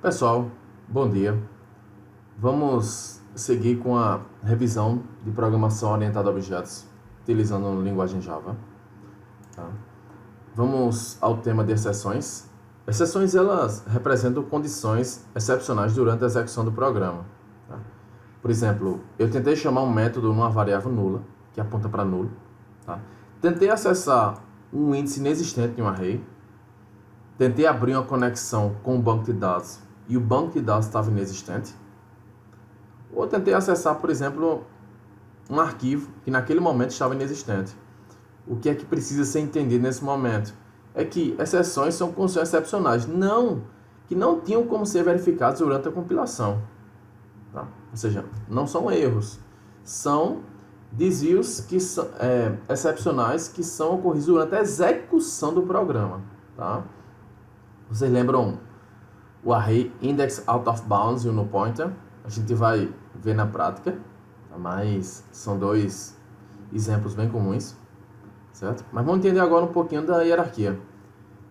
Pessoal, bom dia. Vamos seguir com a revisão de programação orientada a objetos, utilizando a linguagem Java. Tá? Vamos ao tema de exceções. Exceções, elas representam condições excepcionais durante a execução do programa. Tá? Por exemplo, eu tentei chamar um método numa variável nula, que aponta para nulo. Tá? Tentei acessar um índice inexistente em um array. Tentei abrir uma conexão com um banco de dados e o banco de dados estava inexistente. Ou tentei acessar, por exemplo, um arquivo que naquele momento estava inexistente. O que é que precisa ser entendido nesse momento? É que exceções são condições excepcionais, que não tinham como ser verificadas durante a compilação. Tá? Ou seja, não são erros, são desvios que são, excepcionais que são ocorridos durante a execução do programa. Tá? Vocês lembram o array index out of bounds e o null pointer? A gente vai ver na prática, tá? Mas são dois exemplos bem comuns, certo? Mas vamos entender agora um pouquinho da hierarquia.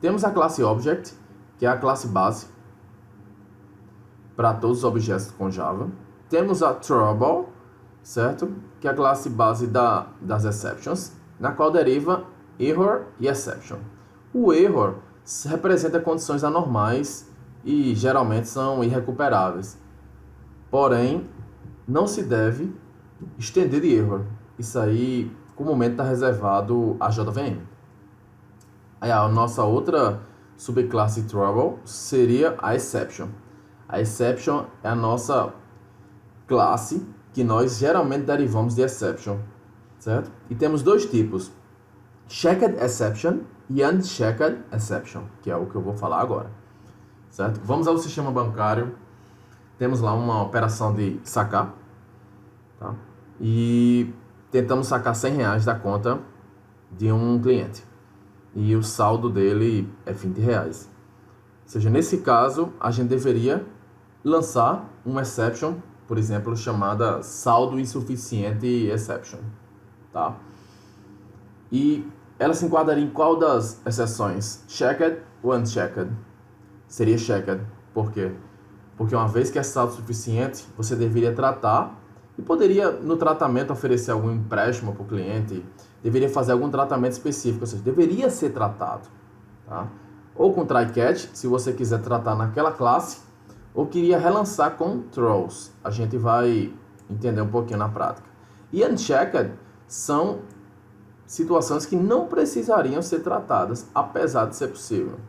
Temos a classe object, que é a classe base para todos os objetos com Java. Temos a trouble, certo? Que é a classe base das exceptions, na qual deriva error e exception. O error representa condições anormais e geralmente são irrecuperáveis. Porém, não se deve estender de error. Isso aí comumente está reservado à JVM. Aí a nossa outra subclasse trouble seria a exception. A exception é a nossa classe que nós geralmente derivamos de exception, certo? E temos dois tipos: checked exception e unchecked exception, que é o que eu vou falar agora, certo? Vamos ao sistema bancário. Temos lá uma operação de sacar, tá? E tentamos sacar R$100 da conta de um cliente. E o saldo dele é R$20. Ou seja, nesse caso, a gente deveria lançar uma exception, por exemplo, chamada saldo insuficiente exception, tá? E ela se enquadraria em qual das exceções? Checked ou unchecked? Seria checked. Por quê? Porque uma vez que é saldo suficiente, você deveria tratar e poderia, no tratamento, oferecer algum empréstimo para o cliente, deveria fazer algum tratamento específico, ou seja, deveria ser tratado. Tá? Ou com try catch, se você quiser tratar naquela classe, ou queria relançar com throws. A gente vai entender um pouquinho na prática. E unchecked são situações que não precisariam ser tratadas, apesar de ser possível.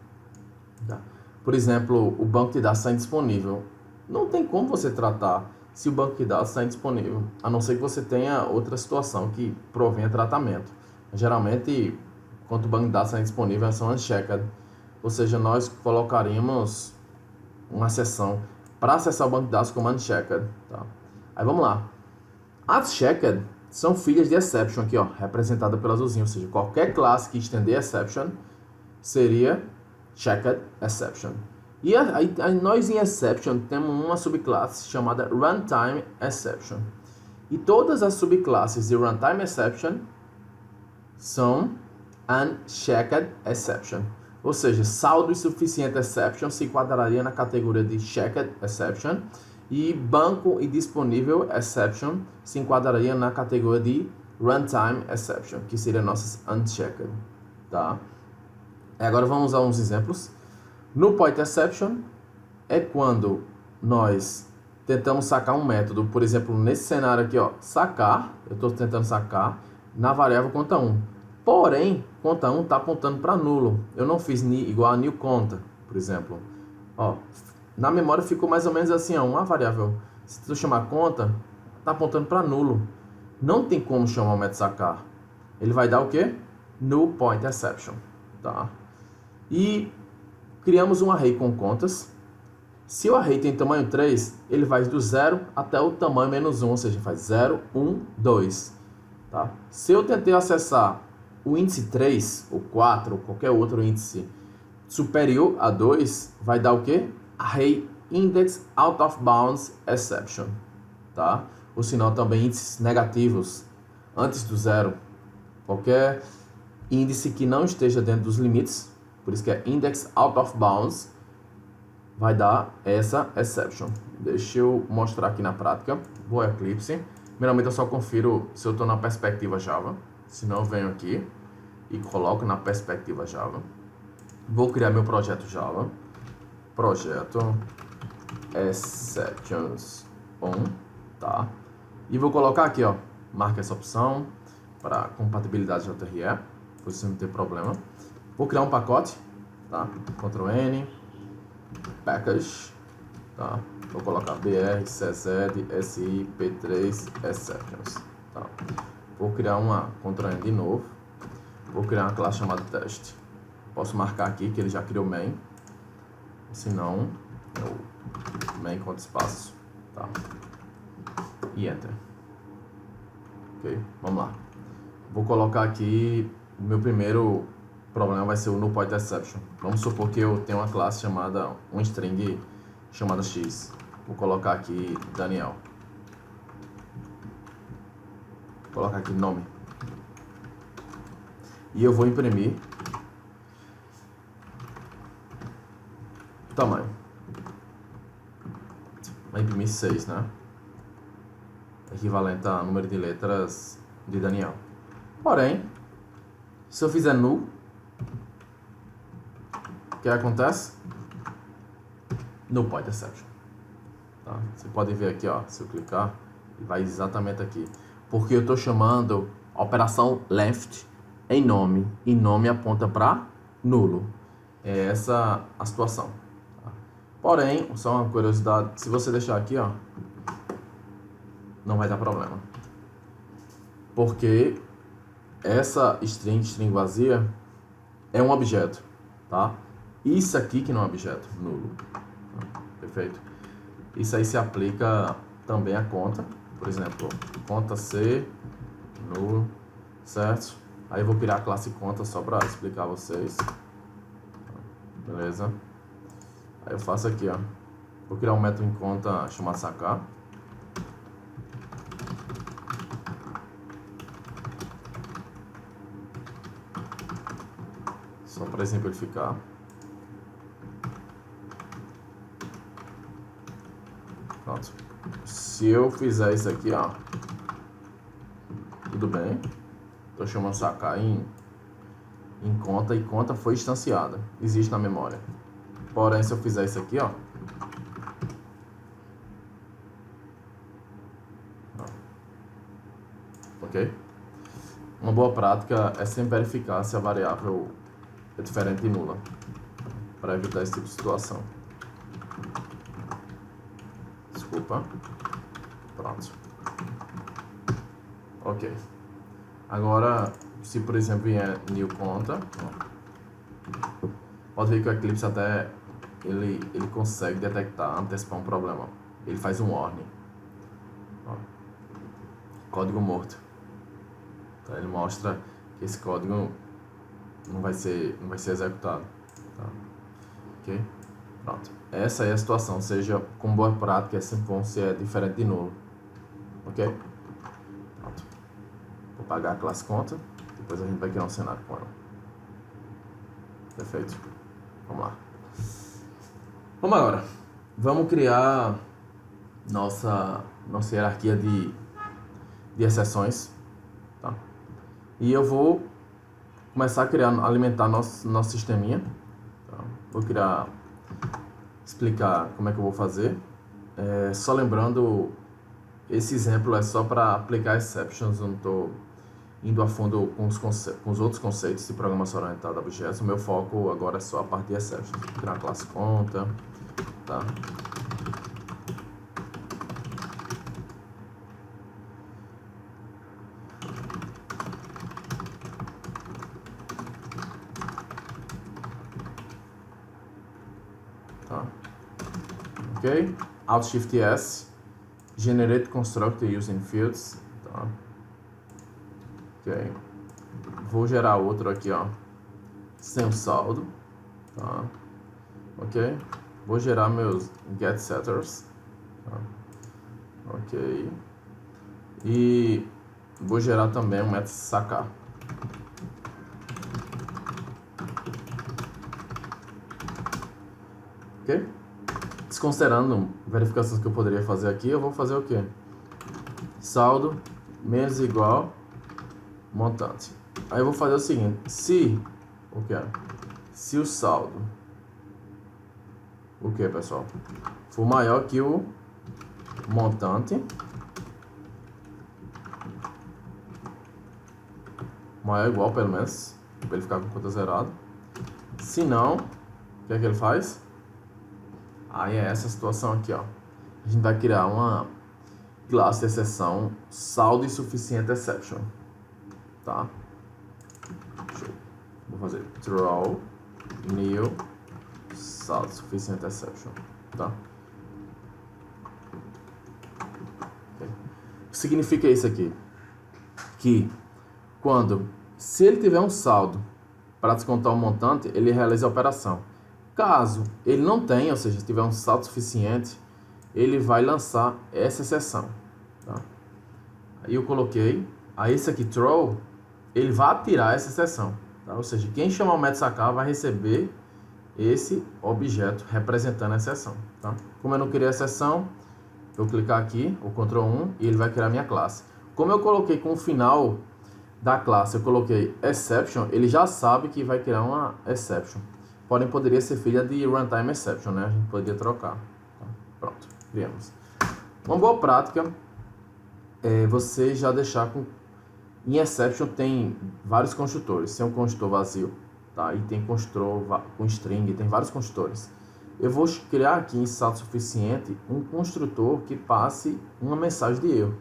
Tá? Por exemplo, o banco de dados está indisponível. Não tem como você tratar se o banco de dados está indisponível, a não ser que você tenha outra situação que provenha tratamento. Geralmente, quando o banco de dados está indisponível, são unchecked. Ou seja, nós colocaríamos uma seção para acessar o banco de dados como unchecked. Tá? Aí vamos lá. As checked são filhas de exception aqui, ó, representada pela azulzinha, ou seja, qualquer classe que estender exception seria checked exception. E aí nós em exception temos uma subclasse chamada runtime exception. E todas as subclasses de runtime exception são unchecked exception. Ou seja, saldo insuficiente exception se enquadraria na categoria de checked exception e banco indisponível exception se enquadraria na categoria de runtime exception, que seria nossas unchecked, tá? Agora vamos a uns exemplos. No point exception é quando nós tentamos sacar um método, por exemplo, nesse cenário aqui, ó, sacar, eu estou tentando sacar na variável conta 1. Porém, conta 1 está apontando para nulo. Eu não fiz igual a new conta, por exemplo. Ó, na memória ficou mais ou menos assim, ó, uma variável. Se tu chamar conta, está apontando para nulo. Não tem como chamar o método sacar. Ele vai dar o quê? Null point exception, tá? E criamos um array com contas. Se o array tem tamanho 3, ele vai do 0 até o tamanho menos 1, ou seja, faz 0, 1, 2. Tá? Se eu tentei acessar o índice 3, ou 4, ou qualquer outro índice superior a 2, vai dar o quê? Array index out of bounds exception. Tá? Ou senão também índices negativos antes do 0. Qualquer índice que não esteja dentro dos limites, por isso que é index out of bounds, vai dar essa exception. Deixa eu mostrar aqui na prática. Vou ao Eclipse. Primeiramente eu só confiro se eu estou na perspectiva Java. Se não, eu venho aqui e coloco na perspectiva Java. Vou criar meu projeto Java. Projeto exceptions on, tá? E vou colocar aqui, ó, marca essa opção para compatibilidade JRE, para você não ter problema. Vou criar um pacote, tá? Ctrl N, package, tá? Vou colocar br cz si p3 exceptions, tá? Vou criar uma Ctrl N de novo. Vou criar uma classe chamada teste. Posso marcar aqui que ele já criou main. Se não, eu main conta espaço, tá? E enter. Ok, vamos lá. Vou colocar aqui, o meu primeiro problema vai ser o null pointer exception. Vamos supor que eu tenho uma classe chamada, um string chamada x. Vou colocar aqui Daniel. Vou colocar aqui nome. E eu vou imprimir tamanho. Vai imprimir 6, né? Equivalente ao número de letras de Daniel. Porém, se eu fizer null, o que acontece? Null pointer exception. Tá? Você pode ver aqui, ó, se eu clicar, vai exatamente aqui. Porque eu estou chamando a operação left em nome, e nome aponta para nulo. É essa a situação. Tá? Porém, só uma curiosidade, se você deixar aqui, ó, não vai dar problema. Porque essa string vazia, é um objeto, tá? Isso aqui que não é um objeto, nulo. Perfeito? Isso aí se aplica também à conta. Por exemplo, conta C, nulo, certo? Aí eu vou criar a classe conta só para explicar a vocês. Beleza? Aí eu faço aqui, ó. Vou criar um método em conta chamado sacar. Só para exemplificar. Pronto. Se eu fizer isso aqui, ó, tudo bem. Estou chamando sacar em conta, e conta foi instanciada. Existe na memória. Porém, se eu fizer isso aqui, ó, ok? Uma boa prática é sempre verificar se a variável é diferente de nula, para evitar esse tipo de situação. Desculpa. Pronto. Ok. Agora, se por exemplo vier new conta, ó, pode ver que o Eclipse até ele consegue detectar, antecipar um problema. Ele faz um warning. Ó. Código morto. Então, ele mostra que esse código não vai ser executado. Tá? Ok? Pronto. Essa é a situação. Ou seja, com boa prática é sempre bom se é diferente de nulo. Ok? Pronto. Vou pagar a classe conta. Depois a gente vai criar um cenário com ela. Perfeito. Vamos lá. Vamos agora. Vamos criar nossa hierarquia de exceções. Tá? E eu vou começar a alimentar nosso sisteminha. Tá? Vou explicar como é que eu vou fazer. Só lembrando, esse exemplo é só para aplicar exceptions. Eu não estou indo a fundo com os outros conceitos de programação orientada a objetos. O meu foco agora é só a parte de exceptions. Vou criar uma classe conta. Tá? Tá? Ok? Alt Shift S. Generate constructor using fields. Tá? Ok. Vou gerar outro aqui, ó, sem o saldo. Tá? Ok. Vou gerar meus get setters. Tá? Ok. E vou gerar também um método sacar. Ok? desconsiderando verificações que eu poderia fazer aqui, eu vou fazer o quê? Saldo menos igual montante. Aí eu vou fazer o seguinte, se o saldo, o que, pessoal? For maior que o montante, maior ou igual, pelo menos, para ele ficar com conta zerada. Se não, o que é que ele faz? Aí é essa situação aqui, ó. A gente vai criar uma classe de exceção saldo insuficiente exception, tá? Vou fazer throw new saldo insuficiente exception, tá? Okay. O que significa isso aqui? Que se ele tiver um saldo para descontar um montante, ele realiza a operação. Caso ele não tenha, ou seja, se tiver um saldo suficiente, ele vai lançar essa exceção, tá? Aí eu coloquei, aí esse aqui, throw, ele vai tirar essa exceção, tá? Ou seja, quem chamar o método sacar vai receber esse objeto representando a exceção, tá? Como eu não queria a exceção, eu vou clicar aqui, o Ctrl 1, e ele vai criar a minha classe. Como eu coloquei com o final da classe, eu coloquei exception, ele já sabe que vai criar uma exception. Porém, poderia ser filha de runtime exception, né? A gente poderia trocar. Tá? Pronto, criamos. Uma boa prática é você já deixar com... Em exception tem vários construtores. Tem um construtor vazio, tá? E tem construtor com string, tem vários construtores. Eu vou criar aqui em saldo suficiente um construtor que passe uma mensagem de erro.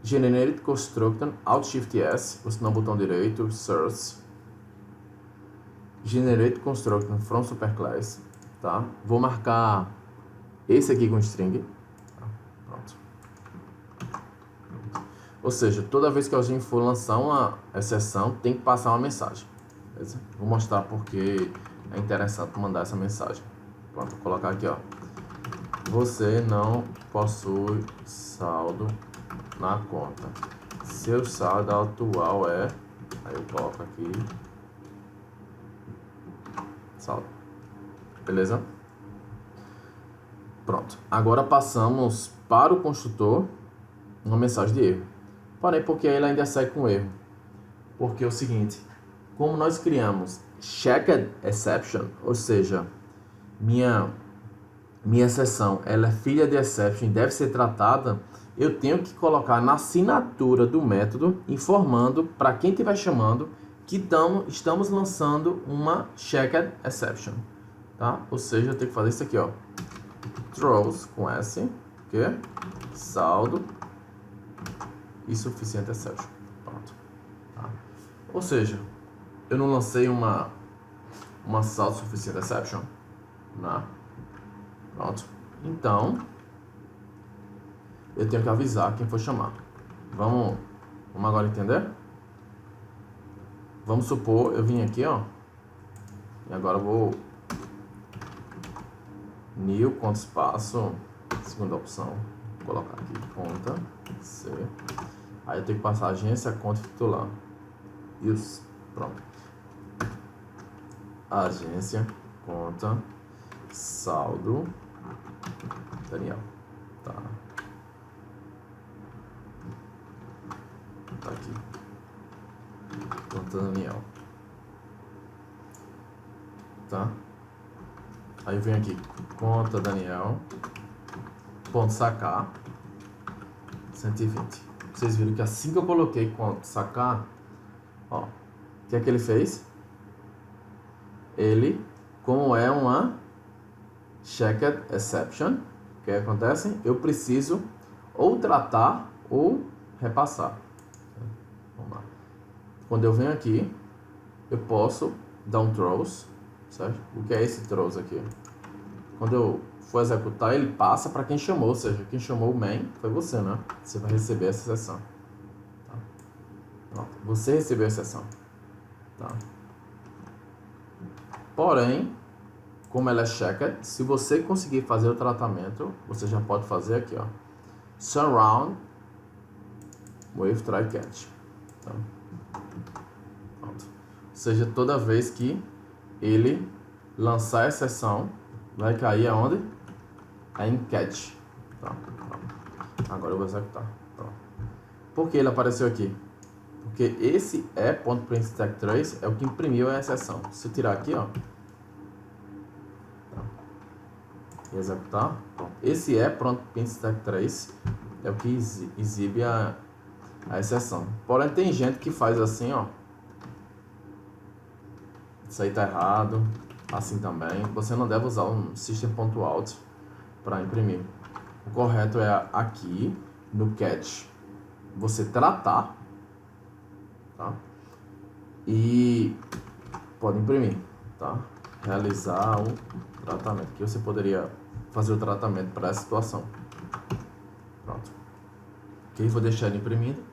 Generate constructor, Alt Shift S, ou se não, botão direito, Source. Generate constructor from superclass, tá? Vou marcar esse aqui com string. Tá? Pronto. Ou seja, toda vez que a gente for lançar uma exceção, tem que passar uma mensagem. Beleza? Vou mostrar porque é interessante mandar essa mensagem. Pronto, vou colocar aqui, ó. Você não possui saldo na conta. Seu saldo atual é... Aí eu coloco aqui... saldo. Beleza? Pronto. Agora passamos para o construtor uma mensagem de erro. Porém, porque ele ainda segue com erro. Porque é o seguinte... Como nós criamos checked exception, ou seja, minha exceção, ela é filha de exception e deve ser tratada, eu tenho que colocar na assinatura do método, informando para quem estiver chamando que estamos lançando uma checked exception, tá? Ou seja, eu tenho que fazer isso aqui, ó, throws com S, que saldo insuficiente exception, pronto, tá? Ou seja, eu não lancei uma saldo suficiente exception, né? Pronto. Então, eu tenho que avisar quem for chamar. Vamos agora entender? Vamos supor, eu vim aqui, ó, e agora eu vou new, conta espaço, segunda opção, vou colocar aqui, conta, C, aí eu tenho que passar agência, conta e titular, isso, pronto. Agência, conta, saldo, Daniel, tá? Tá aqui, conta Daniel, tá? Aí eu venho aqui, conta Daniel, ponto sacar, 120. Vocês viram que assim que eu coloquei ponto sacar, ó, o que é que ele fez? Ele, como é uma checked exception, o que acontece? Eu preciso ou tratar ou repassar. Vamos lá. Quando eu venho aqui, eu posso dar um throws, certo? O que é esse throws aqui? Quando eu for executar, ele passa para quem chamou, ou seja, quem chamou o main foi você, né? Você vai receber essa exceção. Tá? Pronto. Você recebeu a exceção. Tá? Porém, como ela é checked, se você conseguir fazer o tratamento, você já pode fazer aqui, ó, surround with try catch. Tá? Pronto. Ou seja, toda vez que ele lançar a exceção, vai cair aonde? É em catch. Tá. Agora eu vou executar. Pronto. Por que ele apareceu aqui? Porque esse e.printStack3 é o que imprimiu a exceção. Se eu tirar aqui, ó, tá, e executar, pronto. Esse e.printStack3 é o que exibe a exceção. Porém, tem gente que faz assim, ó. Isso aí tá errado. Assim também. Você não deve usar um system.out para imprimir. O correto é aqui no catch você tratar, tá? E pode imprimir, tá? Realizar o tratamento. Aqui você poderia fazer o tratamento para essa situação. Pronto. Ok, vou deixar ele imprimido.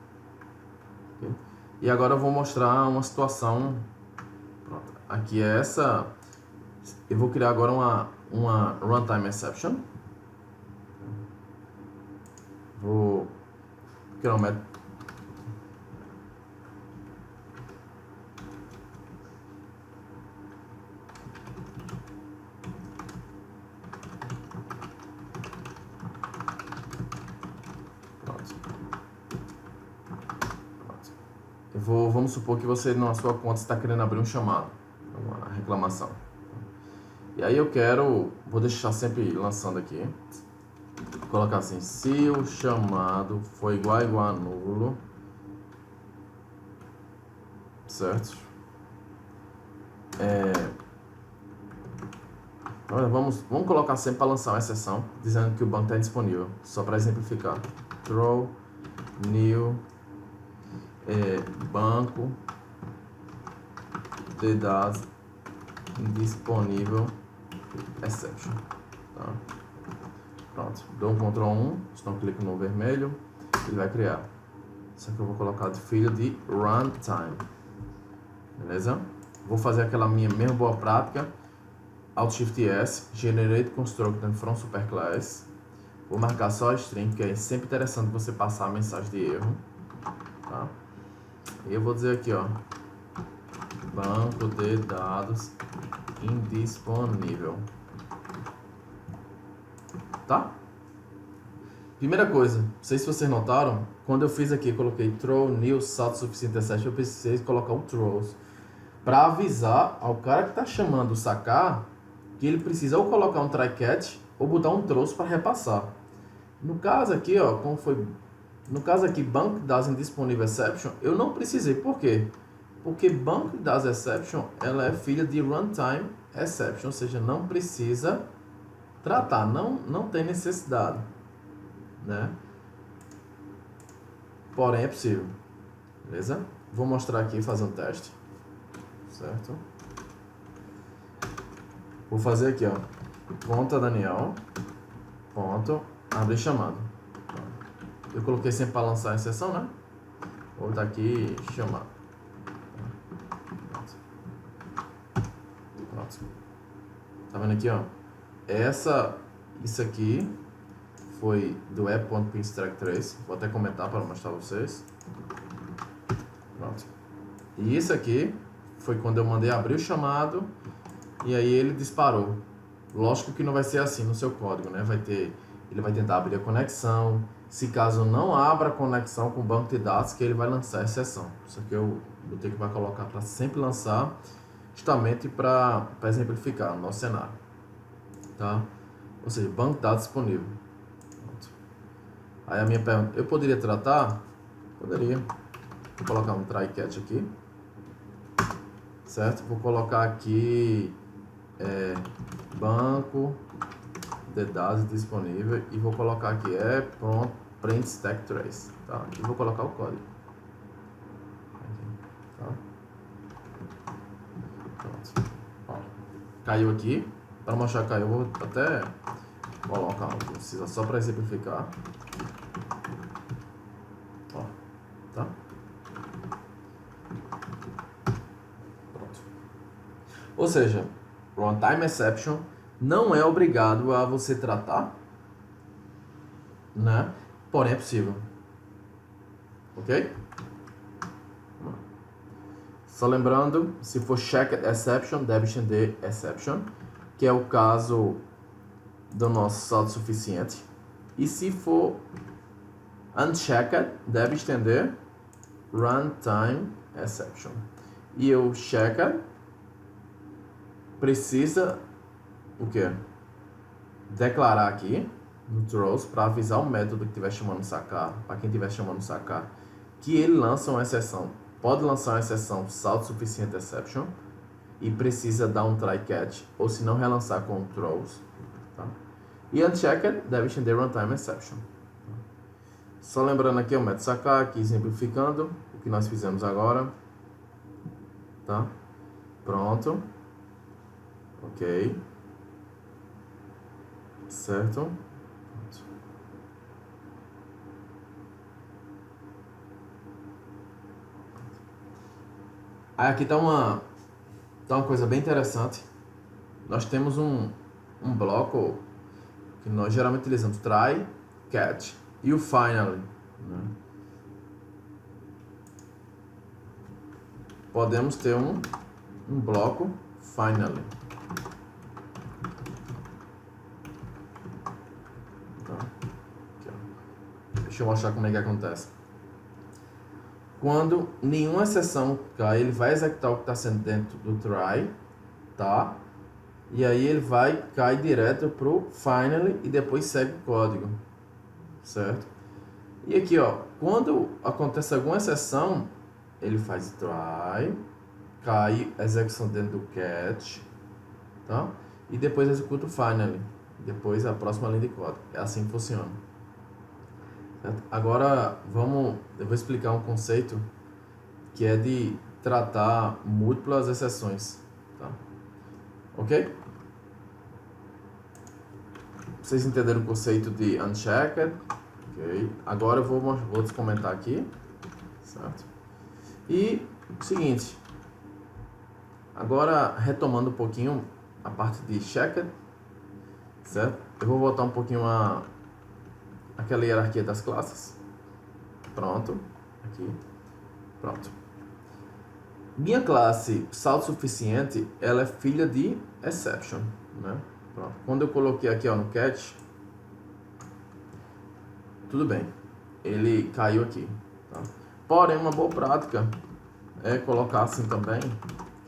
Okay. E agora eu vou mostrar uma situação. Pronto. Aqui é essa. Eu vou criar agora uma runtime exception. Vou criar um método. Pronto. Vamos supor que você na sua conta está querendo abrir um chamado, uma reclamação. E aí vou deixar sempre lançando aqui. Vou colocar assim, se o chamado for igual a nulo, certo? Vamos colocar sempre para lançar uma exceção, dizendo que o banco está disponível, só para exemplificar. Throw new banco de dados indisponível exception. Tá? Pronto, dou um Ctrl 1, então clico no vermelho, ele vai criar. Só que eu vou colocar de filho de runtime. Beleza? Vou fazer aquela minha mesma boa prática. Alt Shift S, Generate Constructor from Superclass. Vou marcar só a string, porque é sempre interessante você passar a mensagem de erro. Tá? E eu vou dizer aqui, ó, banco de dados indisponível. Tá? Primeira coisa, não sei se vocês notaram, quando eu fiz aqui, eu coloquei throw new salto suficiente exception, eu precisei colocar o throws para avisar ao cara que está chamando o sacar que ele precisa ou colocar um try catch ou botar um throws para repassar. No caso aqui, ó, como foi, no caso aqui, banco de dados indisponível exception, eu não precisei. Por quê? Porque banco de dados exception, ela é filha de runtime exception, ou seja, não precisa tratar, não tem necessidade, né? Porém é possível, beleza? Vou mostrar aqui, fazer um teste, certo? Vou fazer aqui, ó, conta Daniel, ponto, abrir chamado. Eu coloquei sempre para lançar a exceção, né? Vou botar aqui, chamado. Pronto. Tá vendo aqui, ó? Isso aqui foi do app.printStack3. Vou até comentar para mostrar a vocês. Pronto. E isso aqui foi quando eu mandei abrir o chamado e aí ele disparou. Lógico que não vai ser assim no seu código, né? Ele vai tentar abrir a conexão. Se caso não abra a conexão com o banco de dados, que ele vai lançar a exceção. Isso aqui eu vou ter que colocar para sempre lançar, justamente para exemplificar o nosso cenário. Tá? Ou seja, banco de dados disponível. Pronto. Aí a minha pergunta, eu poderia tratar? Poderia. Vou colocar um try catch aqui. Certo? Vou colocar aqui banco de dados disponível e vou colocar aqui printStack3, tá? E vou colocar o código. Aqui, tá? Pronto. Ó, caiu aqui. Para mostrar que caiu, eu vou até colocar, não precisa, só para exemplificar. Ó, tá? Pronto. Ou seja, runtime exception não é obrigado a você tratar, né? Porém é possível. Ok? Só lembrando, se for checked exception, deve estender exception, que é o caso do nosso saldo suficiente. E se for unchecked, deve estender runtime exception. E o checked precisa o quê? Declarar aqui no throws para avisar o método que estiver chamando sacar, para quem estiver chamando sacar, que ele lança uma exceção. Pode lançar uma exceção saldo suficiente exception e precisa dar um try catch, ou se não relançar com o throws. Tá? E unchecked deve estender runtime exception. Só lembrando aqui o método sacar, aqui exemplificando o que nós fizemos agora. Tá? Pronto. Ok. Certo. Pronto. Aí aqui tá uma coisa bem interessante. Nós temos um bloco que nós geralmente utilizamos try, catch e o finally. Né? Podemos ter um bloco finally. Tá? Aqui, ó. Deixa eu mostrar como é que acontece. Quando nenhuma exceção cai, ele vai executar o que está sendo dentro do try, tá? E aí ele vai cair direto pro finally e depois segue o código, certo? E aqui, ó, quando acontece alguma exceção, ele faz try, cai execução dentro do catch, tá? E depois executa o finally, depois a próxima linha de código. É assim que funciona. Certo? Agora eu vou explicar um conceito que é de tratar múltiplas exceções, tá? Ok? Vocês entenderam o conceito de unchecked? Ok. Agora eu vou descomentar aqui, certo? E o seguinte, agora retomando um pouquinho a parte de checked, certo? Eu vou voltar um pouquinho aquela hierarquia das classes. Pronto, aqui, pronto. Minha classe saldo suficiente, ela é filha de exception, né? Pronto. Quando eu coloquei aqui, ó, no catch, tudo bem, ele caiu aqui, tá? Porém, uma boa prática é colocar assim também,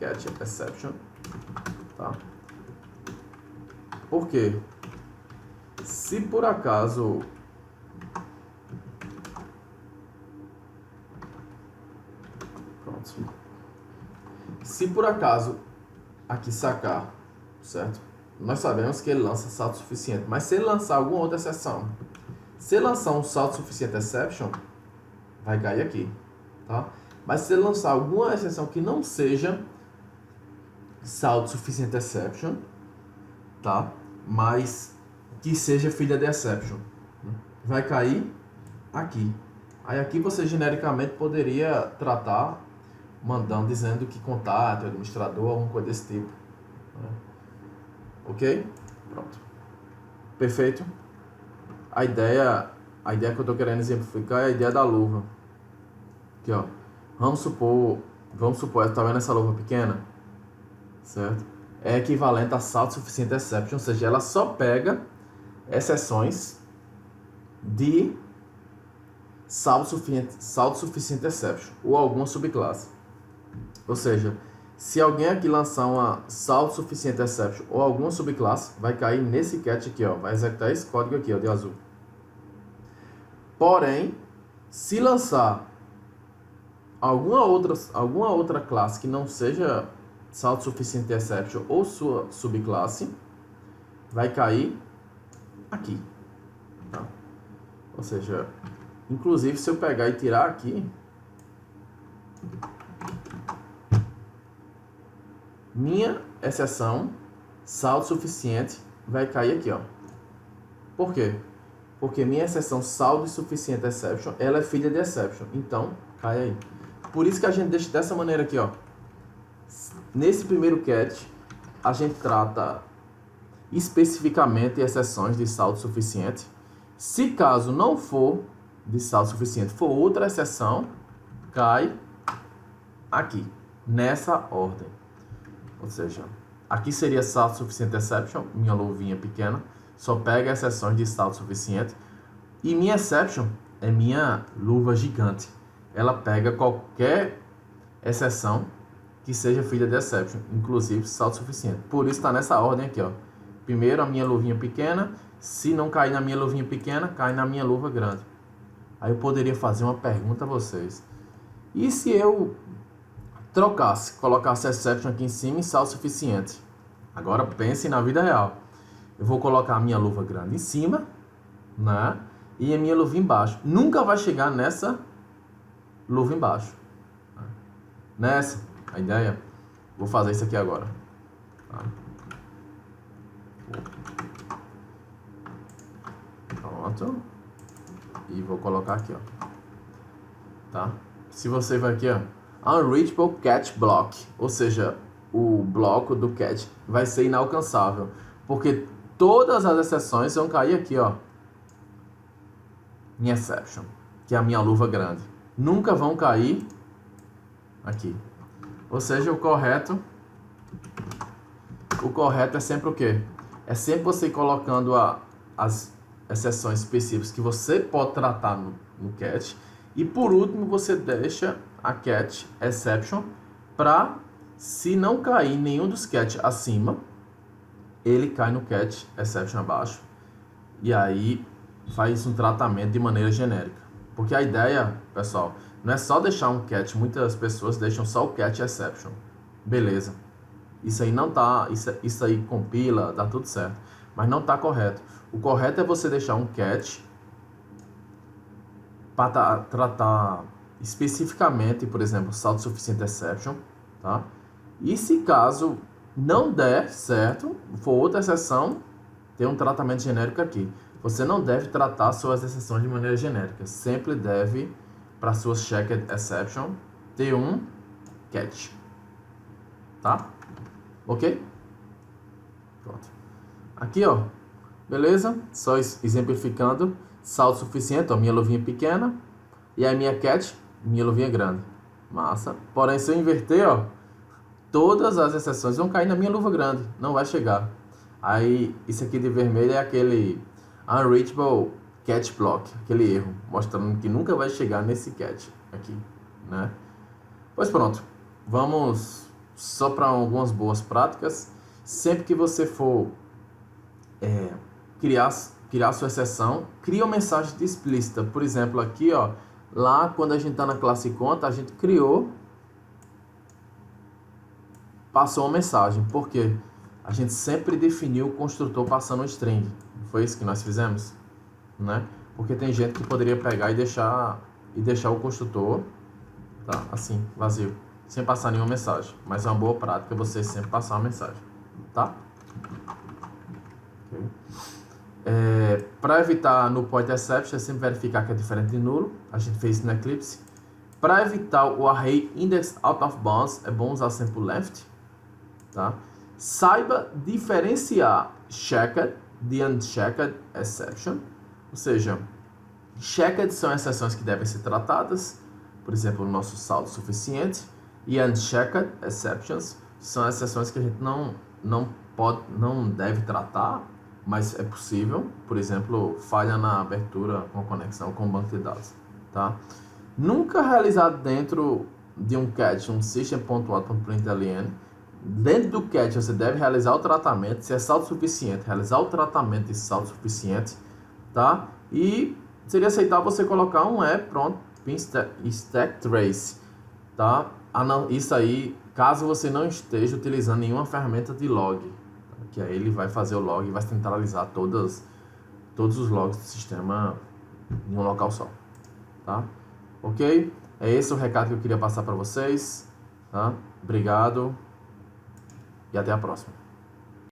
catch exception, tá? Por quê? Se por acaso se por acaso aqui sacar, certo? Nós sabemos que ele lança saldo suficiente, mas se ele lançar alguma outra exceção, se ele lançar um saldo suficiente exception, vai cair aqui, tá? Mas se ele lançar alguma exceção que não seja saldo suficiente exception, tá? Mas que seja filha de exception, vai cair aqui. Aí aqui você genericamente poderia tratar mandando, dizendo que contato, administrador, alguma coisa desse tipo. Né? Ok? Pronto. Perfeito? A ideia que eu estou querendo exemplificar é a ideia da luva. Aqui, ó. Vamos supor, tá vendo essa luva pequena? Certo? É equivalente a saldo suficiente exception, ou seja, ela só pega exceções de saldo suficiente exception, ou alguma subclasse. Ou seja, se alguém aqui lançar uma saldo suficiente exception ou alguma subclasse, vai cair nesse catch aqui, ó, vai executar esse código aqui, ó, de azul. Porém, se lançar alguma outra classe que não seja saldo suficiente exception ou sua subclasse, vai cair aqui, tá? Ou seja, inclusive se eu pegar e tirar aqui, minha exceção saldo suficiente vai cair aqui, ó. Por quê? Porque minha exceção saldo suficiente exception, ela é filha de exception, então cai aí. Por isso que a gente deixa dessa maneira aqui, ó. Nesse primeiro catch, a gente trata especificamente exceções de saldo suficiente. Se caso não for de saldo suficiente, for outra exceção, cai aqui, nessa ordem. Ou seja, aqui seria saldo suficiente exception, minha luvinha pequena. só pega exceções de saldo suficiente. E minha exception é minha luva gigante. Ela pega qualquer exceção que seja filha de exception, inclusive saldo suficiente. Por isso está nessa ordem aqui, ó. Primeiro a minha luvinha pequena. Se não cair na minha luvinha pequena, cai na minha luva grande. Aí eu poderia fazer uma pergunta a vocês. E se eu trocasse, colocasse exception aqui em cima e saldo suficiente? Agora pense na vida real. Eu vou colocar a minha luva grande em cima, né? E a minha luva embaixo. Nunca vai chegar nessa luva embaixo. Nessa, a ideia. Vou fazer isso aqui agora. Tá? Pronto. E vou colocar aqui, ó. Tá? Se você vai aqui, ó, Unreachable Catch Block, ou seja, o bloco do catch vai ser inalcançável, porque todas as exceções vão cair aqui, ó, em exception, que é a minha luva grande. Nunca vão cair aqui. Ou seja, o correto é sempre o quê? É sempre você colocando as exceções específicas que você pode tratar no catch. E por último, você deixa a catch exception para, se não cair nenhum dos catch acima, ele cai no catch exception abaixo. E aí faz um tratamento de maneira genérica. Porque a ideia, pessoal, não é só deixar um catch. Muitas pessoas deixam só o catch exception. Beleza. Isso aí não tá, isso aí compila, dá tudo certo. Mas não tá correto. O correto é você deixar um catch para tratar especificamente, por exemplo, saldo suficiente exception, tá? E se caso não der certo, for outra exceção, tem um tratamento genérico aqui. Você não deve tratar suas exceções de maneira genérica. Sempre deve, para suas checked exception, ter um catch. Tá? Ok? Pronto. Aqui, ó. Beleza? Só exemplificando. Saldo suficiente, ó. Minha luvinha pequena. E a minha catch, minha luvinha grande. Massa. Porém, se eu inverter, ó, todas as exceções vão cair na minha luva grande. Não vai chegar. Aí, isso aqui de vermelho é aquele Unreachable Catch Block. Aquele erro. Mostrando que nunca vai chegar nesse catch aqui, né? Pois pronto. Vamos só para algumas boas práticas. Sempre que você for criar sua exceção, cria uma mensagem explícita. Por exemplo, aqui, ó, lá quando a gente está na classe conta, a gente passou uma mensagem. Por quê? A gente sempre definiu o construtor passando um string. Não foi isso que nós fizemos? Né? Porque tem gente que poderia pegar e deixar o construtor, tá, assim, vazio, sem passar nenhuma mensagem. Mas é uma boa prática você sempre passar uma mensagem, tá? Okay. Para evitar no point exception, é sempre verificar que é diferente de nulo. A gente fez isso no Eclipse. Para evitar o array index out of bounds, é bom usar sempre o left, tá? Saiba diferenciar checked de unchecked exception. Ou seja, checked são exceções que devem ser tratadas, por exemplo, o nosso saldo suficiente. E unchecked exceptions são exceções que a gente não deve tratar, mas é possível. Por exemplo, falha na abertura com conexão com o banco de dados, tá? Nunca realizar dentro de um catch um system.out.println. Dentro do catch você deve realizar o tratamento, se é saldo suficiente, realizar o tratamento de saldo suficiente, tá? E seria aceitável você colocar um pronto, stack trace, tá? Isso aí, caso você não esteja utilizando nenhuma ferramenta de log, tá? Que aí ele vai fazer o log e vai centralizar todos os logs do sistema em um local só, tá? Ok? É esse o recado que eu queria passar para vocês, tá? Obrigado e até a próxima.